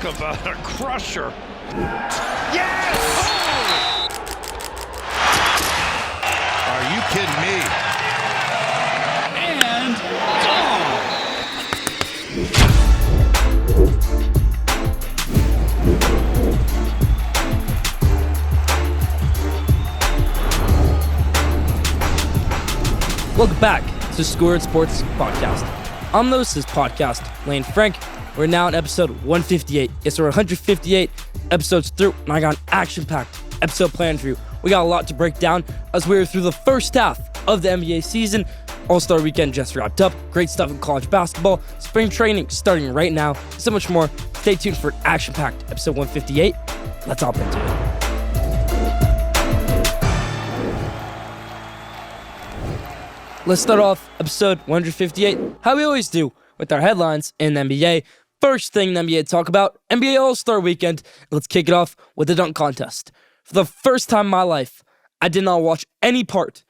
Talk about a crusher. Yes! Oh! Are you kidding me? And gone! Welcome back to Schoolyard Sports Podcast. I'm the host of this podcast, Lane Frank. We're now on episode 158. Yes, we're 158 episodes through, and I got an action-packed episode planned for you. We got a lot to break down as we're through the first half of the NBA season. All-Star Weekend just wrapped up. Great stuff in college basketball. Spring training starting right now. So much more. Stay tuned for an action-packed episode 158. Let's hop into it. Let's start off episode 158, how we always do, with our headlines in the NBA. First thing in the NBA to talk about, NBA All-Star Weekend. Let's kick it off with the dunk contest. For the first time in my life, I did not watch any part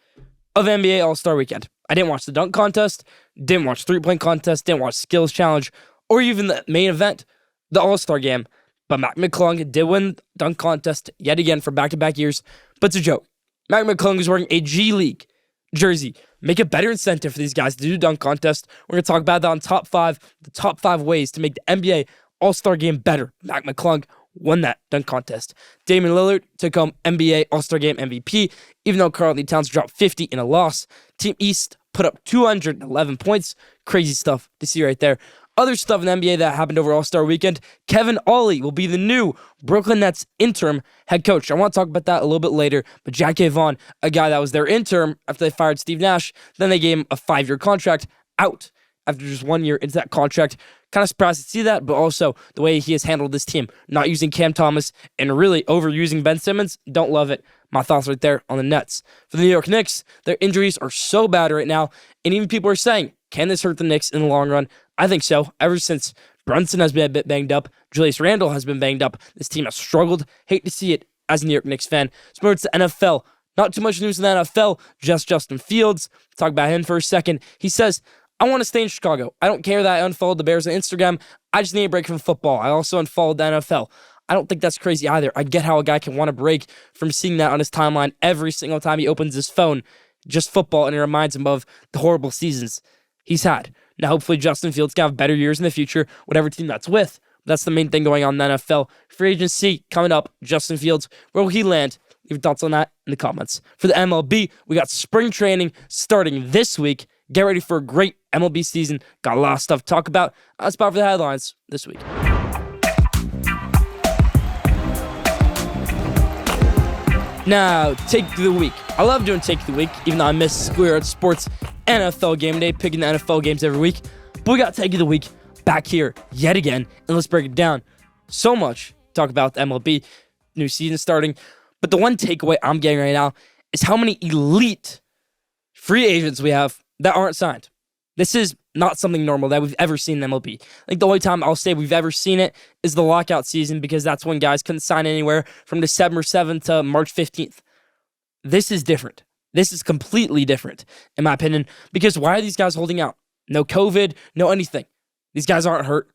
of NBA All-Star Weekend. I didn't watch the dunk contest, didn't watch three-point contest, didn't watch skills challenge, or even the main event, the All-Star game. But Mac McClung did win the dunk contest yet again for back-to-back years. But it's a joke. Mac McClung is wearing a G League jersey. Make a better incentive for these guys to do dunk contest. We're going to talk about that on Top 5, the top 5 ways to make the NBA All-Star Game better. Mac McClung won that dunk contest. Damian Lillard took home NBA All-Star Game MVP, even though Karl-Anthony Towns dropped 50 in a loss. Team East put up 211 points. Crazy stuff to see right there. Other stuff in the NBA that happened over All-Star Weekend, Kevin Ollie will be the new Brooklyn Nets interim head coach. I want to talk about that a little bit later, but Jackie Vaughn, a guy that was their interim after they fired Steve Nash, then they gave him a 5-year contract, out after just 1 year into that contract. Kind of surprised to see that, but also the way he has handled this team, not using Cam Thomas and really overusing Ben Simmons, don't love it. My thoughts right there on the Nets. For the New York Knicks, their injuries are so bad right now, and even people are saying, can this hurt the Knicks in the long run? I think so. Ever since Brunson has been a bit banged up, Julius Randle has been banged up, this team has struggled. Hate to see it as a New York Knicks fan. Let's move to the NFL. Not too much news in the NFL, just Justin Fields. Talk about him for a second. He says, I want to stay in Chicago. I don't care that I unfollowed the Bears on Instagram. I just need a break from football. I also unfollowed the NFL. I don't think that's crazy either. I get how a guy can want a break from seeing that on his timeline every single time he opens his phone. Just football, and it reminds him of the horrible seasons he's had. Now, hopefully, Justin Fields can have better years in the future, whatever team that's with. That's the main thing going on in the NFL. Free agency coming up. Justin Fields, where will he land? Leave your thoughts on that in the comments. For the MLB, we got spring training starting this week. Get ready for a great MLB season. Got a lot of stuff to talk about. That's about for the headlines this week. Now, take of the week. I love doing take of the week, even though I miss Schoolyard Sports NFL game day, picking the NFL games every week. But we got take of the week back here yet again, and let's break it down. So much to talk about the MLB, new season starting. But the one takeaway I'm getting right now is how many elite free agents we have that aren't signed. This is not something normal that we've ever seen in MLB. I think the only time I'll say we've ever seen it is the lockout season, because that's when guys couldn't sign anywhere from December 7th to March 15th. This is different. This is completely different, in my opinion, because why are these guys holding out? No COVID, no anything. These guys aren't hurt.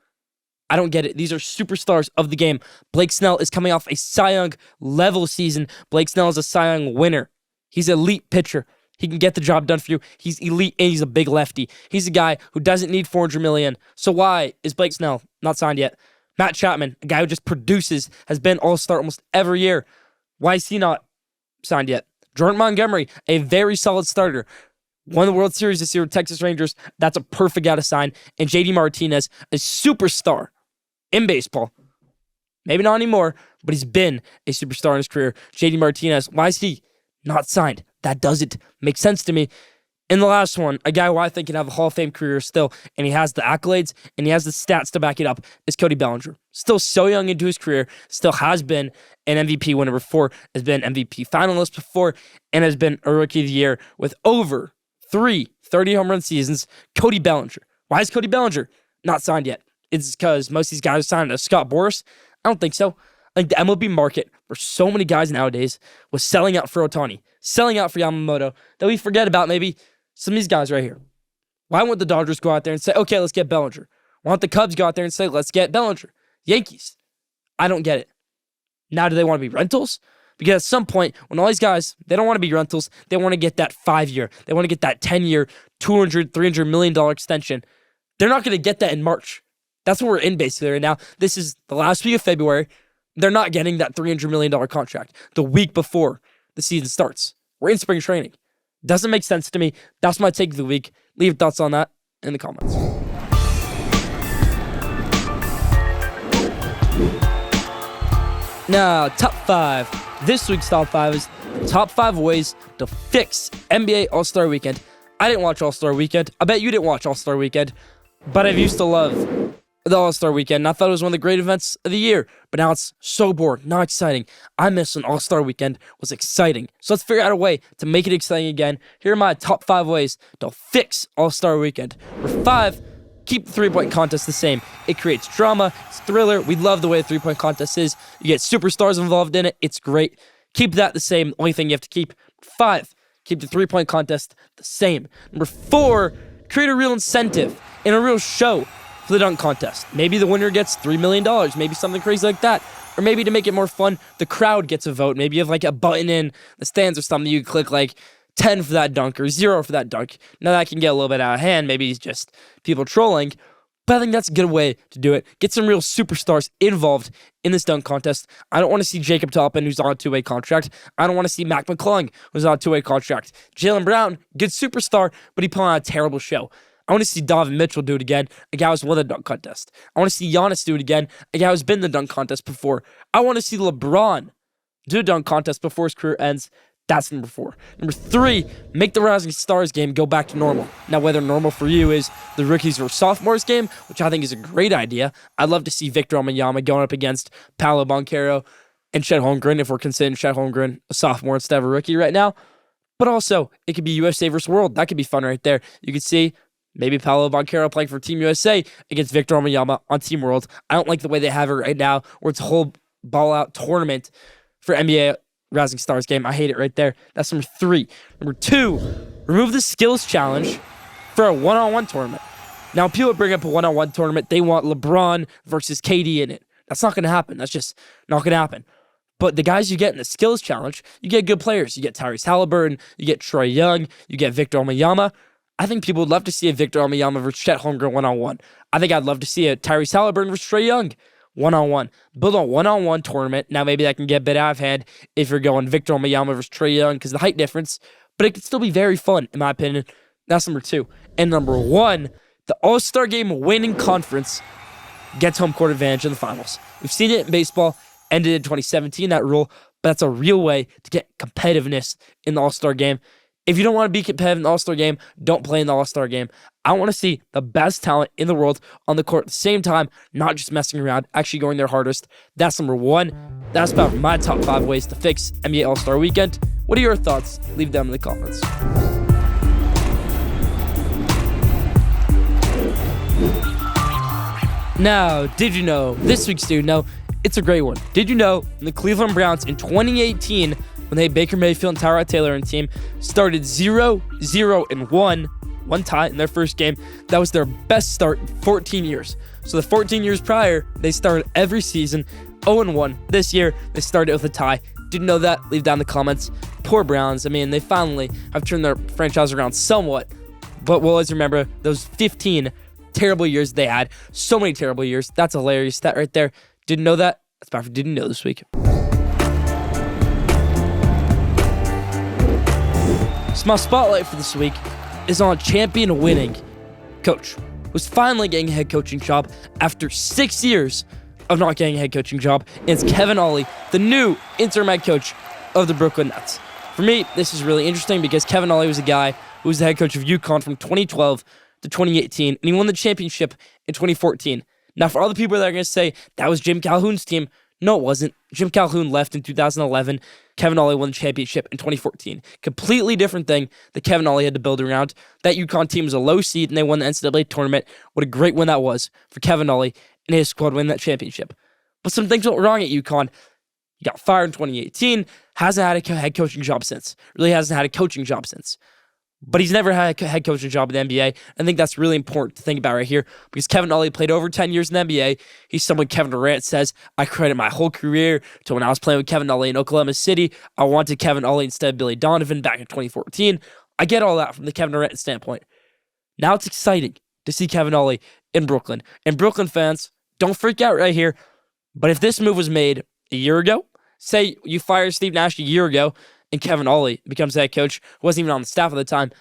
I don't get it. These are superstars of the game. Blake Snell is coming off a Cy Young level season. Blake Snell is a Cy Young winner. He's an elite pitcher. He can get the job done for you. He's elite, and he's a big lefty. He's a guy who doesn't need $400 million. So why is Blake Snell not signed yet? Matt Chapman, a guy who just produces, has been all-star almost every year. Why is he not signed yet? Jordan Montgomery, a very solid starter. Won the World Series this year with Texas Rangers. That's a perfect guy to sign. And JD Martinez, a superstar in baseball. Maybe not anymore, but he's been a superstar in his career. JD Martinez, why is he not signed? That doesn't make sense to me. In the last one, a guy who I think can have a Hall of Fame career still, and he has the accolades, and he has the stats to back it up, is Cody Bellinger. Still so young into his career, still has been an MVP winner before, has been MVP finalist before, and has been a Rookie of the Year with over 3 30 home run seasons. Cody Bellinger. Why is Cody Bellinger not signed yet? It's because most of these guys are signed to Scott Boras? I don't think so. I think the MLB market for so many guys nowadays was selling out for Ohtani, selling out for Yamamoto, that we forget about maybe some of these guys right here. Why won't the Dodgers go out there and say, okay, let's get Bellinger? Why don't the Cubs go out there and say, let's get Bellinger? Yankees, I don't get it. Now, do they want to be rentals? Because at some point, when all these guys, they don't want to be rentals, they want to get that 5-year, they want to get that 10-year, $200, $300 million extension. They're not going to get that in March. That's what we're in basically right now. This is the last week of February. They're not getting that $300 million contract the week before the season starts. We're in spring training. Doesn't make sense to me. That's my take of the week. Leave your thoughts on that in the comments. Now, top 5. This week's top 5 is the top 5 ways to fix NBA All-Star Weekend. I didn't watch All-Star Weekend. I bet you didn't watch All-Star Weekend. But I used to love the All-Star Weekend. And I thought it was one of the great events of the year. But now it's so boring, not exciting. I miss when All-Star Weekend was exciting. So let's figure out a way to make it exciting again. Here are my top 5 ways to fix All-Star Weekend. Number 5, keep the three-point contest the same. It creates drama. It's thriller. We love the way the three-point contest is. You get superstars involved in it. It's great. Keep that the same. Only thing you have to keep. 5, keep the three-point contest the same. Number 4, create a real incentive and a real show for the dunk contest. Maybe the winner gets $3 million. Maybe something crazy like that. Or maybe to make it more fun, the crowd gets a vote. Maybe you have like a button in the stands or something. You click like 10 for that dunk or 0 for that dunk. Now that can get a little bit out of hand. Maybe it's just people trolling. But I think that's a good way to do it. Get some real superstars involved in this dunk contest. I don't want to see Jacob Toppin, who's on a 2-way contract. I don't want to see Mac McClung, who's on a 2-way contract. Jaylen Brown, good superstar, but he put on a terrible show. I want to see Donovan Mitchell do it again, a guy who's won the dunk contest. I want to see Giannis do it again, a guy who's been in the dunk contest before. I want to see LeBron do a dunk contest before his career ends. That's number 4. Number 3, make the Rising Stars game go back to normal. Now, whether normal for you is the rookies or sophomores game, which I think is a great idea. I'd love to see Victor Wembanyama going up against Paolo Banchero and Chet Holmgren, if we're considering Chet Holmgren a sophomore instead of a rookie right now. But also, it could be USA versus World. That could be fun right there. You could see maybe Paolo Banchero playing for Team USA against Victor Wembanyama on Team World. I don't like the way they have it right now, where it's a whole ball-out tournament for NBA Rising Stars game. I hate it right there. That's number 3. Number 2, remove the skills challenge for a one-on-one tournament. Now, people bring up a one-on-one tournament. They want LeBron versus KD in it. That's not going to happen. That's just not going to happen. But the guys you get in the skills challenge, you get good players. You get Tyrese Halliburton. You get Trae Young. You get Victor Wembanyama. I think people would love to see a Victor Wembanyama versus Chet Holmgren one-on-one. I think I'd love to see a Tyrese Halliburton versus Trae Young one-on-one. Build a one-on-one tournament. Now, maybe that can get a bit out of hand if you're going Victor Wembanyama versus Trae Young because of the height difference, but it could still be very fun, in my opinion. That's number 2. And number 1, the All-Star Game winning conference gets home court advantage in the finals. We've seen it in baseball, ended in 2017, that rule, but that's a real way to get competitiveness in the All-Star Game. If you don't want to be competitive in the All-Star Game, don't play in the All-Star Game. I want to see the best talent in the world on the court at the same time, not just messing around, actually going their hardest. That's number 1. That's about my top 5 ways to fix NBA All-Star Weekend. What are your thoughts? Leave them in the comments. Now, did you know, this week's Did You Know, it's a great one. Did you know the Cleveland Browns in 2018, when they had Baker Mayfield and Tyrod Taylor in the team, started 0-0-1, one tie in their first game. That was their best start in 14 years. So the 14 years prior, they started every season 0-1. This year, they started with a tie. Didn't know that? Leave down in the comments. Poor Browns. I mean, they finally have turned their franchise around somewhat. But we'll always remember those 15 terrible years they had. So many terrible years. That's a hilarious stat right there. Didn't know that? That's about for Didn't Know this week. So my spotlight for this week is on champion-winning coach who's finally getting a head coaching job after 6 years of not getting a head coaching job. And it's Kevin Ollie, the new interim head coach of the Brooklyn Nets. For me, this is really interesting because Kevin Ollie was a guy who was the head coach of UConn from 2012 to 2018, and he won the championship in 2014. Now, for all the people that are going to say that was Jim Calhoun's team, no, it wasn't. Jim Calhoun left in 2011. Kevin Ollie won the championship in 2014. Completely different thing that Kevin Ollie had to build around. That UConn team was a low seed, and they won the NCAA tournament. What a great win that was for Kevin Ollie and his squad winning that championship. But some things went wrong at UConn. He got fired in 2018. Hasn't had a head coaching job since. Really hasn't had a coaching job since. but he's never had a head coaching job in the NBA. I think that's really important to think about right here because Kevin Ollie played over 10 years in the NBA. He's someone Kevin Durant says, I credit my whole career to when I was playing with Kevin Ollie in Oklahoma City. I wanted Kevin Ollie instead of Billy Donovan back in 2014. I get all that from the Kevin Durant standpoint. Now it's exciting to see Kevin Ollie in Brooklyn. And Brooklyn fans, don't freak out right here. But if this move was made a year ago, say you fire Steve Nash a year ago, and Kevin Ollie becomes head coach, who wasn't even on the staff at the time,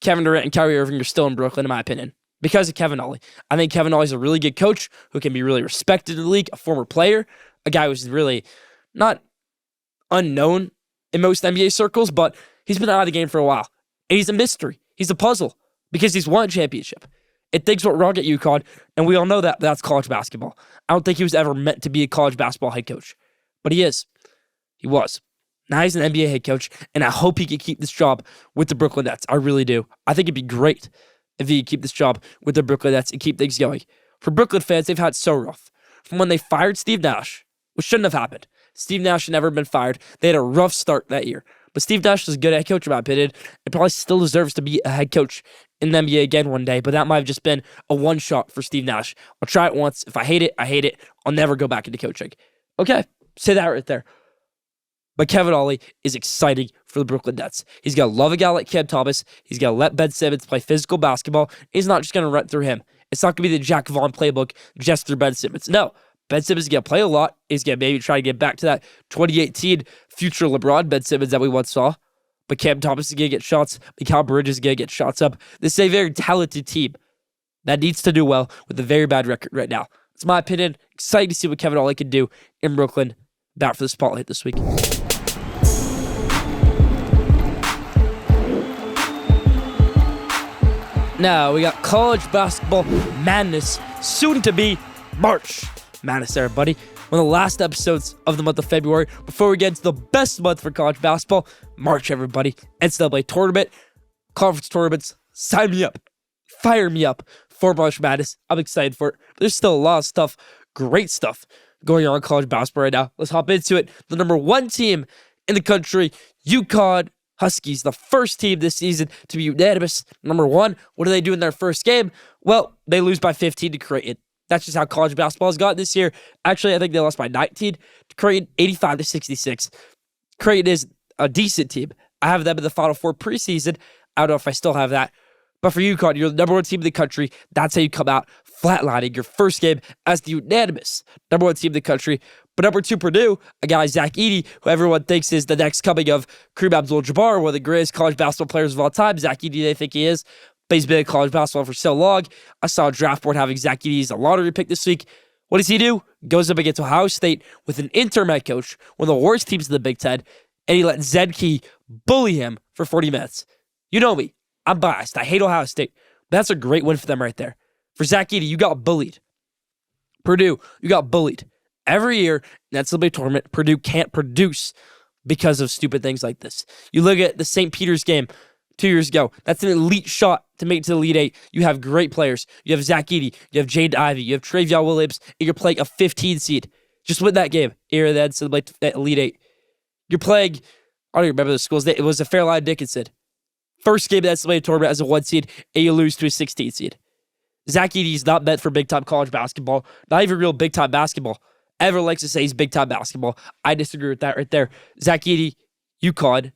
Kevin Durant and Kyrie Irving are still in Brooklyn, in my opinion, because of Kevin Ollie. I think Kevin Ollie's a really good coach who can be really respected in the league, a former player, a guy who's really not unknown in most NBA circles, but he's been out of the game for a while. And he's a mystery. He's a puzzle because he's won a championship. Things went wrong at UConn, and we all know that that's college basketball. I don't think he was ever meant to be a college basketball head coach, but he is. He was. Now he's an NBA head coach, and I hope he can keep this job with the Brooklyn Nets. I really do. I think it'd be great if he could keep this job with the Brooklyn Nets and keep things going. For Brooklyn fans, they've had so rough. From when they fired Steve Nash, which shouldn't have happened. Steve Nash had never been fired. They had a rough start that year. But Steve Nash is a good head coach, in my opinion, and probably still deserves to be a head coach in the NBA again one day, but that might have just been a one-shot for Steve Nash. I'll try it once. If I hate it, I hate it. I'll never go back into coaching. Okay, say that right there. But Kevin Ollie is exciting for the Brooklyn Nets. He's got to love a guy like Cam Thomas. He's got to let Ben Simmons play physical basketball. He's not just going to run through him. It's not going to be the Jack Vaughn playbook just through Ben Simmons. No, Ben Simmons is going to play a lot. He's going to maybe try to get back to that 2018 future LeBron Ben Simmons that we once saw. But Cam Thomas is going to get shots. Mikal Bridges is going to get shots up. This is a very talented team that needs to do well with a very bad record right now. It's my opinion. Excited to see what Kevin Ollie can do in Brooklyn. Back for the spotlight this week. Now, we got college basketball madness, soon to be March Madness, everybody. One of the last episodes of the month of February before we get into the best month for college basketball, March, everybody. NCAA tournament, conference tournaments, sign me up, fire me up for March Madness. I'm excited for it. But there's still a lot of stuff, great stuff going on in college basketball right now. Let's hop into it. The number one team in the country, UConn Huskies, the first team this season to be unanimous. Number one, what do they do in their first game? Well, they lose by 15 to Creighton. That's just how college basketball has gotten this year. Actually, I think they lost by 19 to Creighton, 85 to 66. Creighton is a decent team. I have them in the Final Four preseason. I don't know if I still have that. But for UConn, you're the number one team in the country. That's how you come out flatlining your first game as the unanimous number one team in the country. But number two, Purdue, a guy, Zach Edey, who everyone thinks is the next coming of Kareem Abdul-Jabbar, one of the greatest college basketball players of all time. Zach Edey, they think he is. But he's been in college basketball for so long. I saw a draft board having Zach Edey as a lottery pick this week. What does he do? Goes up against Ohio State with an interim head coach, one of the worst teams in the Big Ten, and he let Zed Key bully him for 40 minutes. You know me. I'm biased. I hate Ohio State. But that's a great win for them right there. For Zach Edey, you got bullied. Purdue, you got bullied. Every year in that NCAA tournament, Purdue can't produce because of stupid things like this. You look at the St. Peter's game 2 years ago. That's an elite shot to make it to the Elite Eight. You have great players. You have Zach Edey. You have Jaden Ivey. You have Travion Williams. And you're playing a 15 seed. Just win that game. Here, the NCAA Elite Eight. You're playing, I don't even remember the schools. It was a Fairleigh Dickinson. First game of the NCAA tournament as a 1 seed, and you lose to a 16 seed. Zach Edey is not meant for big-time college basketball. Not even real big-time basketball. Everyone likes to say he's big-time basketball. I disagree with that right there. Zach Edey, UConn,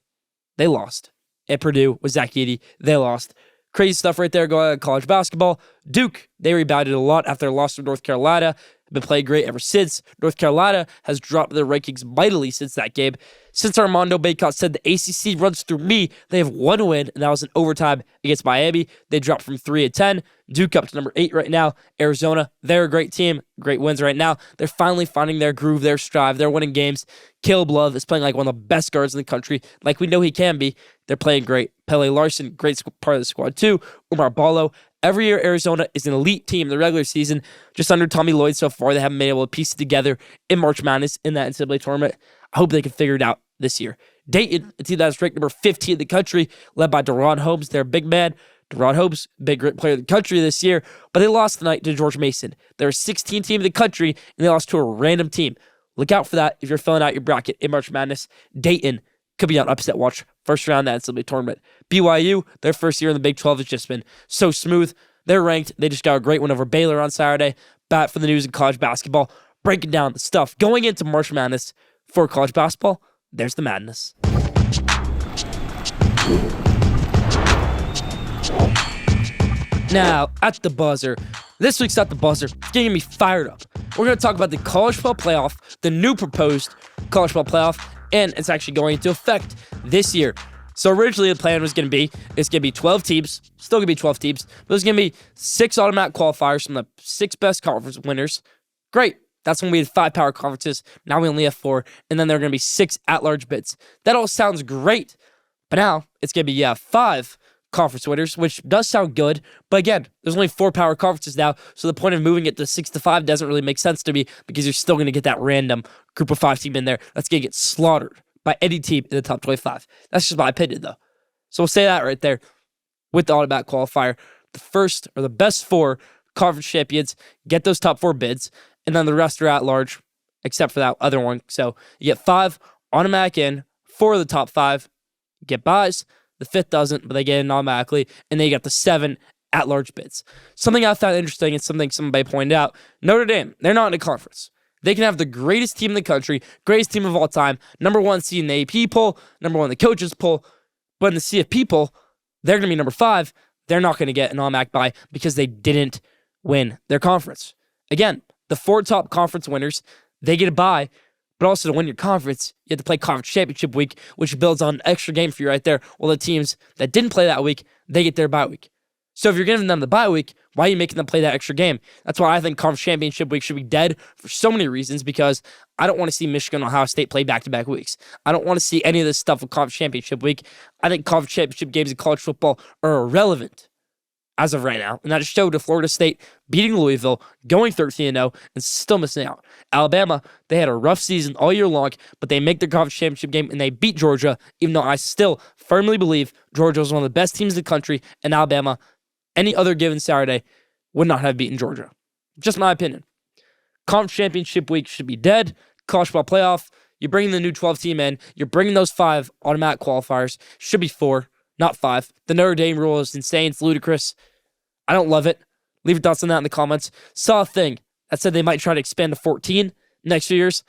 they lost. At Purdue with Zach Edey, they lost. Crazy stuff right there going on in college basketball. Duke, they rebounded a lot after their loss to North Carolina. Been playing great ever since. North Carolina has dropped their rankings mightily since that game. Since Armando Bacot said the ACC runs through me, they have one win, and that was in overtime against Miami. They dropped from 3-10. Duke up to number 8 right now. Arizona, they're a great team. Great wins right now. They're finally finding their groove, their stride. They're winning games. Caleb Love is playing like one of the best guards in the country, like we know he can be. They're playing great. Pele Larson, great part of the squad too. Umar Ballo. Every year, Arizona is an elite team in the regular season. Just under Tommy Lloyd so far, they haven't been able to piece it together in March Madness in that NCAA tournament. I hope they can figure it out this year. Dayton, a team that's ranked number 15 in the country, led by Deron Holmes, their big man. Deron Holmes, big great player in the country this year, but they lost tonight to George Mason. They're a 16 team in the country, and they lost to a random team. Look out for that if you're filling out your bracket in March Madness. Dayton, Could be on upset watch. First round that NCAA tournament. BYU, their first year in the Big 12 has just been so smooth. They're ranked. They just got a great win over Baylor on Saturday. Bat for the news in college basketball. Breaking down the stuff going into March Madness for college basketball. There's the madness. Now, at the buzzer. This week's At the Buzzer. It's getting me fired up. We're going to talk about the college football playoff, the new proposed college football playoff, and it's actually going into effect this year. So originally the plan was going to be, it's going to be 12 teams, still going to be 12 teams, but there's going to be 6 automatic qualifiers from the 6 best conference winners. Great. That's when we had 5 power conferences. Now we only have 4, and then there are going to be 6 at-large bids. That all sounds great, but now it's going to be 5 conference winners, which does sound good, but again, there's only 4 power conferences now, so the point of moving it to 6 to 5 doesn't really make sense to me because you're still going to get that random group of 5 team in there that's going to get slaughtered by any team in the top 25. That's just my opinion, though. So we'll say that right there with the automatic qualifier. The first or the best 4 conference champions get those top 4 bids, and then the rest are at large, except for that other one. So you get 5 automatic in, 4 of the top 5 get buys. The 5th doesn't, but they get in automatically, and then you got the 7 at-large bids. Something I found interesting and something somebody pointed out, Notre Dame, they're not in a conference. They can have the greatest team in the country, greatest team of all time, number 1 seed in the AP poll, number 1 in the coaches poll, but in the CFP poll, they're going to be number 5. They're not going to get an automatic bye because they didn't win their conference. Again, the 4 top conference winners, they get a bye, but also to win your conference, you have to play conference championship week, which builds on an extra game for you right there. Well, the teams that didn't play that week, they get their bye week. So if you're giving them the bye week, why are you making them play that extra game? That's why I think conference championship week should be dead for so many reasons, because I don't want to see Michigan and Ohio State play back-to-back weeks. I don't want to see any of this stuff with conference championship week. I think conference championship games in college football are irrelevant as of right now, and that just showed to Florida State beating Louisville, going 13-0, and still missing out. Alabama, they had a rough season all year long, but they make their conference championship game, and they beat Georgia, even though I still firmly believe Georgia was one of the best teams in the country, and Alabama, any other given Saturday, would not have beaten Georgia. Just my opinion. Conference championship week should be dead. College football playoff, you're bringing the new 12 team in, you're bringing those 5 automatic qualifiers, should be 4. Not 5. The Notre Dame rule is insane. It's ludicrous. I don't love it. Leave your thoughts on that in the comments. Saw a thing that said they might try to expand to 14 next few years.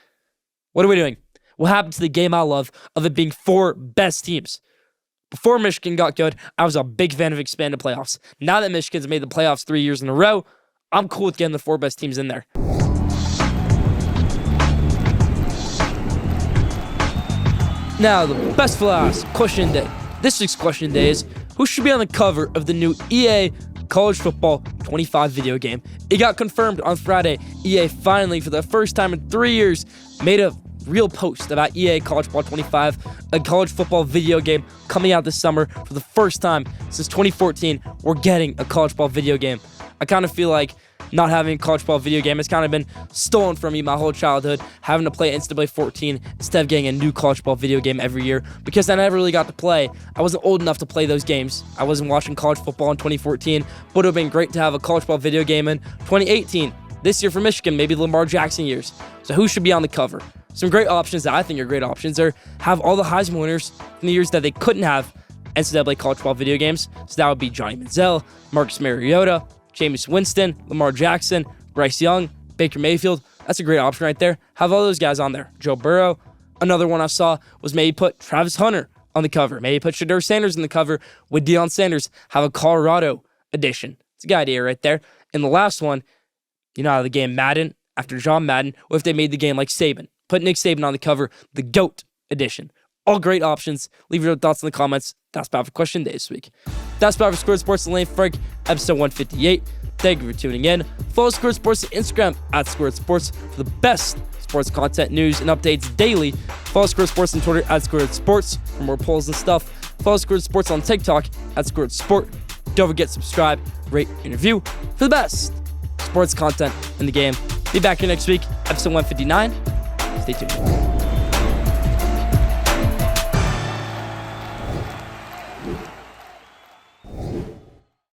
What are we doing? What happened to the game I love of it being 4 best teams? Before Michigan got good, I was a big fan of expanded playoffs. Now that Michigan's made the playoffs 3 years in a row, I'm cool with getting the 4 best teams in there. Now, the best for last, question day. This week's question day is, who should be on the cover of the new EA College Football 25 video game? It got confirmed on Friday. EA finally, for the first time in 3 years, made a real post about EA College Football 25, a college football video game coming out this summer for the first time since 2014. We're getting a college football video game. I kind of feel like not having a college football video game has kind of been stolen from me my whole childhood, having to play NCAA 14 instead of getting a new college football video game every year, because I never really got to play. I wasn't old enough to play those games. I wasn't watching college football in 2014, but it would have been great to have a college football video game in 2018. This year for Michigan, maybe Lamar Jackson years. So who should be on the cover? Some great options that I think are great options are have all the Heisman winners in the years that they couldn't have NCAA college football video games. So that would be Johnny Manziel, Marcus Mariota, Jameis Winston, Lamar Jackson, Bryce Young, Baker Mayfield. That's a great option right there. Have all those guys on there. Joe Burrow. Another one I saw was maybe put Travis Hunter on the cover. Maybe put Shedeur Sanders on the cover with Deion Sanders. Have a Colorado edition. It's a good idea right there. And the last one, you know how the game Madden, after John Madden, what if they made the game like Saban? Put Nick Saban on the cover, the GOAT edition. All great options. Leave your thoughts in the comments. That's about for question day this week. That's about for Schoolyard Sports and Lane Frank, episode 158. Thank you for tuning in. Follow Schoolyard Sports on Instagram at Schoolyard Sports for the best sports content, news, and updates daily. Follow Schoolyard Sports on Twitter at Schoolyard Sports for more polls and stuff. Follow Schoolyard Sports on TikTok at Schoolyard Sport. Don't forget to subscribe, rate, and review for the best sports content in the game. Be back here next week, episode 159. Stay tuned.